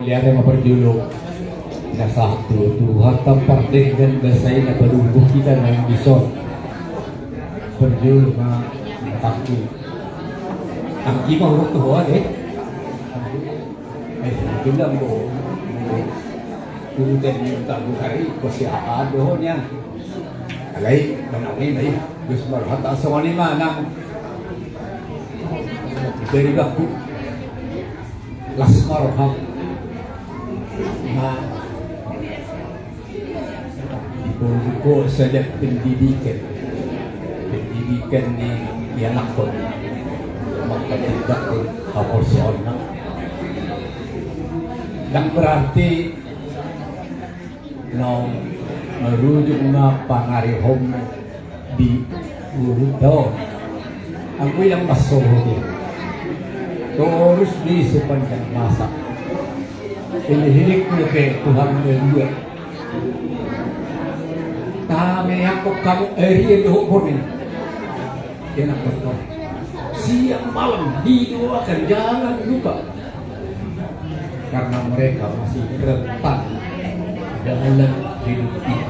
Lihat yang berjuluk na satu Tuhan tempat dan basay na balubog kita ng bison berjuluk na takti ang kimang huruf tuhan bilang mo turutan yung tago hari kasi aado niya alay manawin ay Diyos marhata sa wanima ng dari aku lasmarham na ibu saja pendidikan ni anak ko magpatindak ko aporson na dan berarti no merujuk na pangarihom di Buruto aku yang masuk terus di sepanjang masa hinihilik ko kay Tuhan Maria kami ako kamu eri itu pun enak betul siang malam didoakan jangan lupa karena mereka masih rentan dalam hidup ini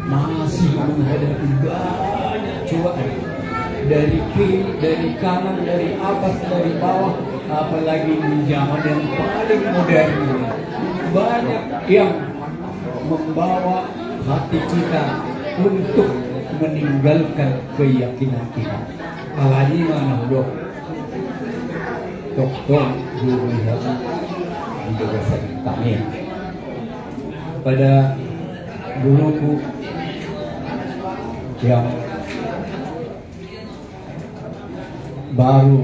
masih menghadapi banyak cobaan dari kiri, dari kanan, dari atas, dari bawah, apalagi di zaman yang paling modern ini banyak yang membawa hati kita untuk meninggalkan keyakinan kita. Apalagi mana dok, dokter guru di desa kami. Pada guruku yang baru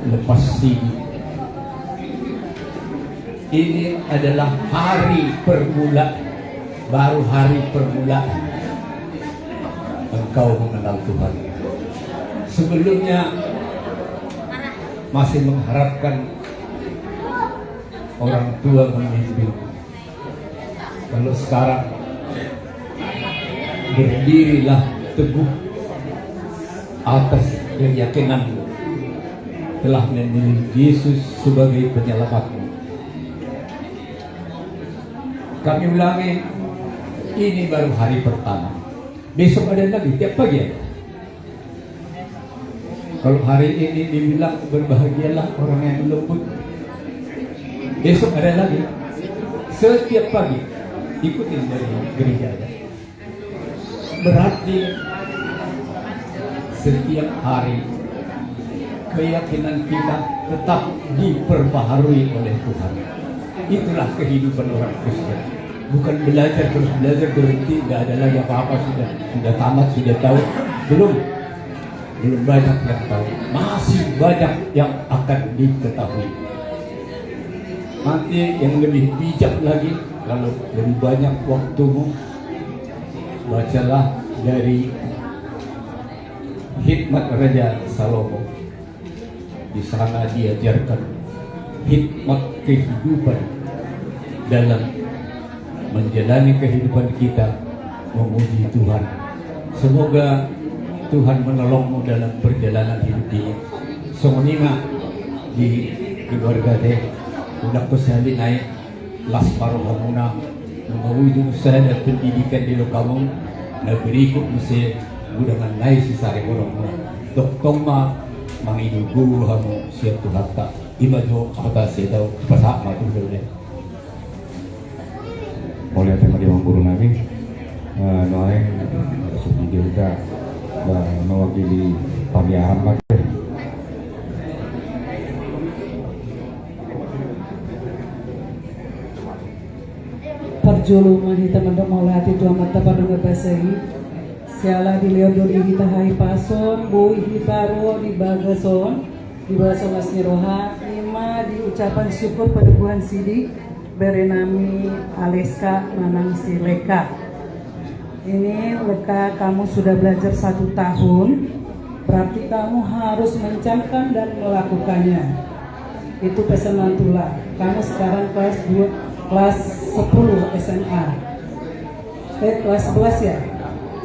lepas sini ini adalah hari permulaan, baru hari permulaan engkau mengenal Tuhan. Sebelumnya masih mengharapkan orang tua memimpin. Kalau sekarang berdirilah teguh atas keyakinan telah memilih Yesus sebagai penyelamatmu. Kami ulangi, ini baru hari pertama. Besok ada lagi, tiap pagi ada. Kalau hari ini dibilang berbahagialah orang yang lembut, besok ada lagi. Setiap pagi ikutin dari gereja aja. Berarti setiap hari keyakinan kita tetap diperbaharui oleh Tuhan. Itulah kehidupan orang Kristen. Bukan belajar terus belajar berhenti, tidak ada lagi apa-apa, sudah tamat, sudah tahu. Belum banyak yang tahu. Masih banyak yang akan diketahui. Nanti yang lebih bijak lagi, kalau lebih banyak waktumu, bacalah dari Hikmat Raja Salomo. Di sana diajarkan hikmat kehidupan dalam menjalani kehidupan kita memuji Tuhan. Semoga Tuhan menolongmu dalam perjalanan hidup ini. Semuanya di keluarga deh udah kesali naik las parohamuna mengawujud saya pendidikan di kamu negeri ikut mesti gudangan naik si sari orang doktor ma mangidu guru hamu siap Tuhan tak ibajo kata sedau pasak matu dulu. Oleh tema di guru nabi noeng suci juga mewakili pamiaran pakai perjulungan kita mendok maulati Tuhan mata pada ngebasahi sialah di leodol kita hai pason bui kita ruo di bagason di bahasa masni roha lima di ucapan syukur pada Tuhan Sidik berenami Aleska Manang Sileka. Ini Leka, kamu sudah belajar 1 tahun, berarti kamu harus mencamkan dan melakukannya. Itu pesanan Tula. Kamu sekarang kelas 10 SMA. Kelas 11 ya?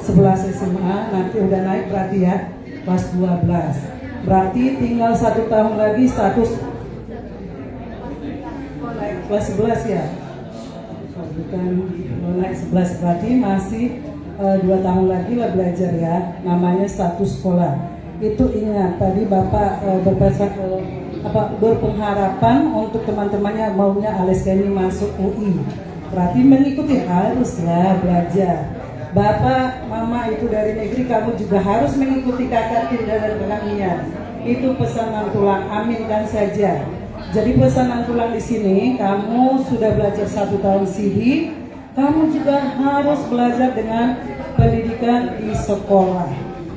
11 SMA, nanti udah naik berarti ya, kelas 12. Berarti tinggal 1 tahun lagi status kelas 11 ya? Oh, bukan, naik 11 berarti masih 2 tahun lagi lah belajar ya. Namanya status sekolah. Itu ingat tadi Bapak berpengharapan untuk teman-temannya maunya Aleska ini masuk UI. Berarti mengikuti haruslah belajar. Bapak, Mama itu dari negeri, kamu juga harus mengikuti kakak Tilda dan kakak Mia. Itu pesanan tulang, aminkan saja. Jadi pesanan tulang di sini, kamu sudah belajar 1 tahun CD, kamu juga harus belajar dengan pendidikan di sekolah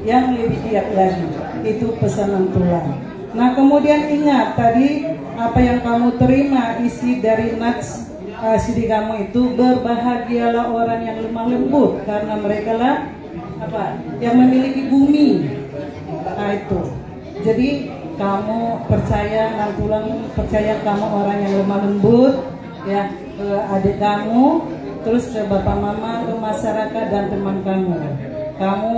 yang lebih giat lagi. Itu pesanan tulang. Nah kemudian ingat tadi apa yang kamu terima isi dari nats CD kamu itu, berbahagialah orang yang lemah lembut karena mereka lah yang memiliki bumi. Nah itu. Jadi kamu percaya, Nantulang percaya kamu orang yang lemah lembut ya, ke adik kamu, terus ke bapak mama, ke masyarakat dan teman kamu. Kamu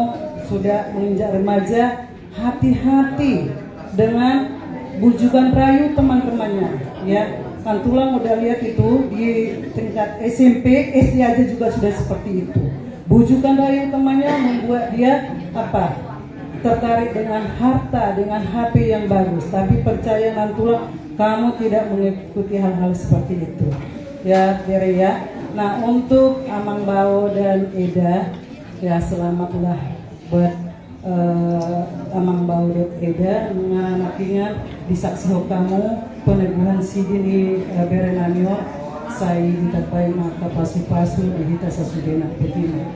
sudah menginjak remaja, hati-hati dengan bujukan rayu teman-temannya ya. Nantulang udah lihat itu di tingkat SMP, SD aja juga sudah seperti itu. Bujukan rayu temannya membuat dia tertarik dengan harta, dengan HP yang bagus. Tapi percaya Nantulang, kamu tidak mengikuti hal-hal seperti itu. Ya, Dere ya. Nah, untuk Amang Bao dan Eda, ya selamatlah buat Amang Bao dan Eda nganakinya di saksi kamu peneguhan sidi ni berenanyo saya ditapai maka pasu-pasu dihita sasudena petina.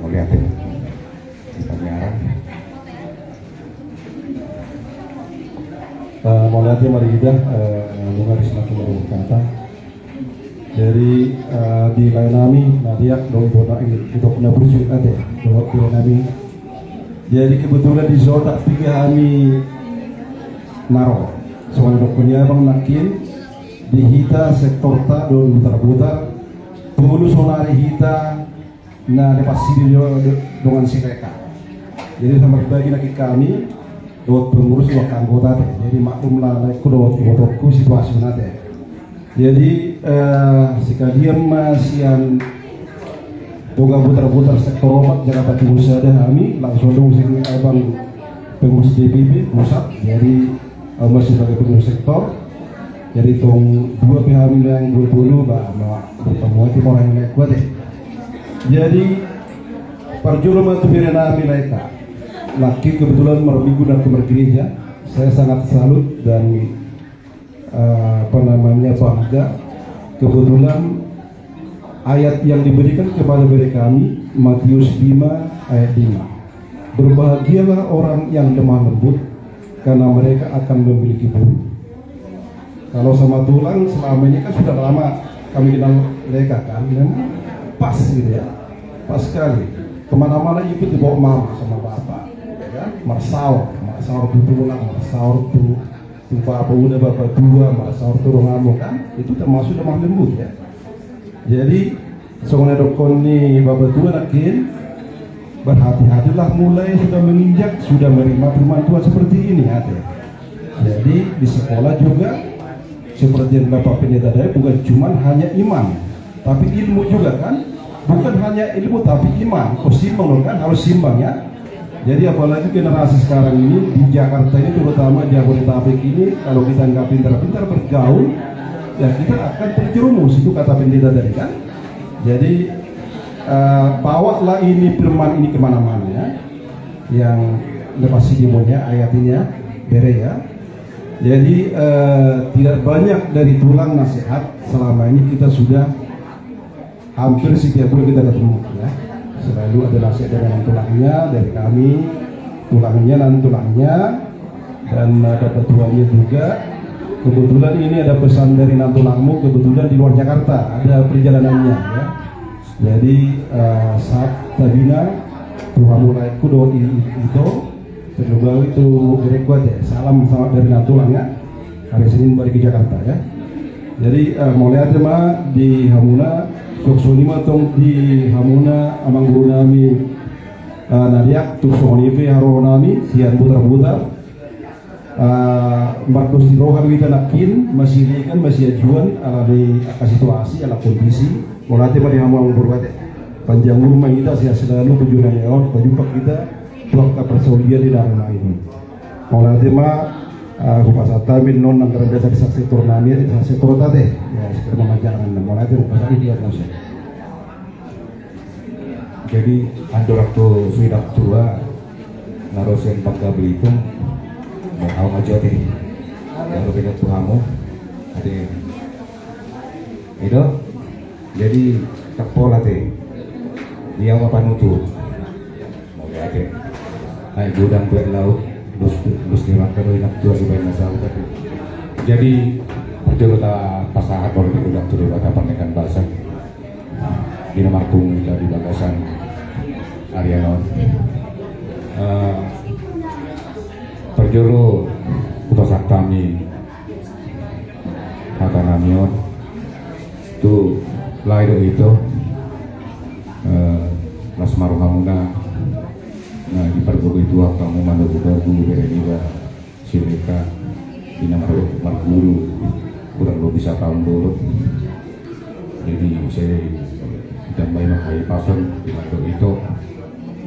Boleh apa? Pengarang. Mauliati mari kita bunga di sana kita berkata. Dari di lainami nadiak doi boda ini kita punya berjut ada doi lainami. Jadi kebetulan di zona 3 kami naro soalnya dokternya bang nakin di hita sektor ta do putar-putar dulu sonari hita na de pasti dengan si mereka. Jadi sama bagi lagi kami dot pengurus waktu anggota teh. Jadi maklum lah aku dot fotoku situasi nate. Jadi sekalian masian toga putar-putar sektor omat Jakarta Timur saja kami langsung dong sini abang pengurus DPP pusat. Jadi masih sebagai pengurus sektor. Jadi tong 2 pihak yang dulu bertemu itu orang yang naik kuat deh. Jadi perjuangan itu berenang mereka. Laki kebetulan merminggu dan ke gereja. Saya sangat salut dan bangga. Kebetulan ayat yang diberikan kepada kami Matius 5 ayat 5. Berbahagialah orang yang lemah lembut karena mereka akan memiliki bumi. Kalau sama tulang selama ini kan sudah lama kami kenal mereka kan, memang pas gitu ya, pas sekali. Kemana-mana ikut dibawa mama sama bapak, ya kan? Marsaur tuh tulang, marsaur tuh bapak udah bapak tua, marsaur tuh rongamu kan, itu termasuk lemah lembut ya. Jadi soalnya dokon nih bapak tua nakin berhati-hatilah mulai sudah menginjak, sudah menerima firman Tuhan seperti ini hati. Jadi di sekolah juga seperti yang Bapak Pendeta tadi, bukan cuma hanya iman, tapi ilmu juga kan. Bukan hanya ilmu tapi iman. Simbang kan, harus simbang ya. Jadi apalagi generasi sekarang ini di Jakarta ini, terutama di Jabodetabek ini, kalau kita nggak pintar-pintar bergaul, ya kita akan terjerumus, itu kata Pendeta tadi kan. Jadi bawalah ini firman ini kemana-mana ya, yang lepas sidimonnya ayatnya bere ya. Jadi tidak banyak dari tulang nasihat selama ini kita sudah hampir setiap bulan kita ketemu ya. Selalu ada nasihat dari tulangnya, dari kami, tulangnya dan tulangnya, dan ada ketuanya juga. Kebetulan ini ada pesan dari Nantulangmu, kebetulan di luar Jakarta ada perjalanannya ya. Jadi saat tabina Tuhan mulai kudo itu terlebih itu dari kuat ya. Salam dari Nantulang ya. Hari Senin balik ke Jakarta ya. Jadi mau lihat mah di Hamuna Soksonima tong di Hamuna amang guru nami nadiak tuh sonipe haro nami sian putar-putar Marcos di rohan wita nakin masih kan masih ajuan ala di situasi ala kondisi molate pada yang mau berbate panjang rumah kita sih selalu tujuan yang berjumpa kita waktu persaudian di dalam ini molate mah aku pasata min non anggaran dasar sektor nami sektor tadi ya sekedar mengajarkan molate pasal ini dia masuk. Jadi andor waktu sudah tua narosen Bangka Belitung mau awak aja deh yang berbeda Tuhamu ada itu jadi terpola deh dia apa nutup mau ada gudang buat laut bus dimakan oleh nak tua sebagai masalah tadi jadi betul kita pasangan orang di gudang turun pada pernikahan bahasa di nomor kita di bagasan Arianon perjuru putusan kami kata namion tu lahir itu Mas Maruhamuna nah di perguru itu kamu mandu guru bereniga silika di nama marguru kurang lebih bisa tahun dulu jadi saya dan banyak kali pasang di mandu itu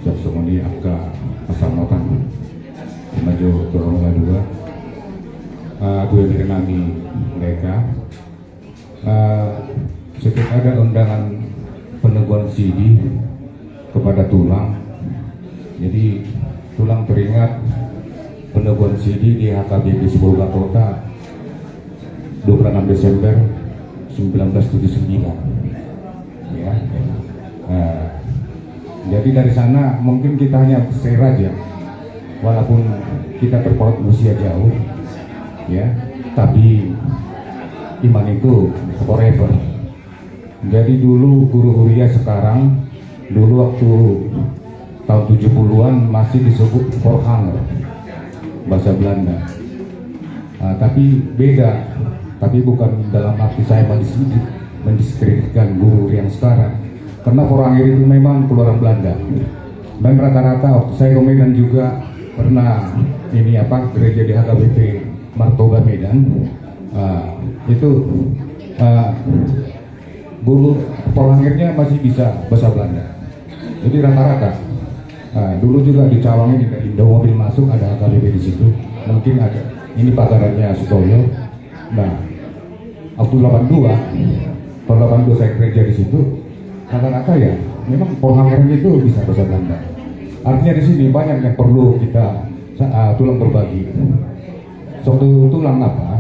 semuanya agak pasang notan maju ke rumah dua aku yang dikenali mereka setiap ada undangan peneguhan CD kepada Tulang jadi Tulang teringat peneguhan CD di HKBP Sibolga Kota 26 Desember 1979 ya jadi dari sana mungkin kita hanya share aja walaupun kita terpaut usia jauh ya tapi iman itu forever jadi dulu guru huria sekarang dulu waktu tahun 70-an masih disebut Voorhanger bahasa Belanda tapi beda tapi bukan dalam arti saya mendiskreditkan guru yang sekarang karena Voorhanger itu memang keluaran Belanda dan rata-rata waktu saya ke Medan juga pernah ini gereja di HKBP Martoga Medan itu guru Voorhangernya masih bisa bahasa Belanda jadi rata-rata dulu juga di Cawang ini dari mobil masuk ada HKBP di situ mungkin ada ini pagarannya Sutoyo nah waktu 82 saya gereja di situ rata-rata ya memang Voorhangernya itu bisa bahasa Belanda. Artinya di sini banyak yang perlu kita Tulang berbagi. Suatu Tulang apa?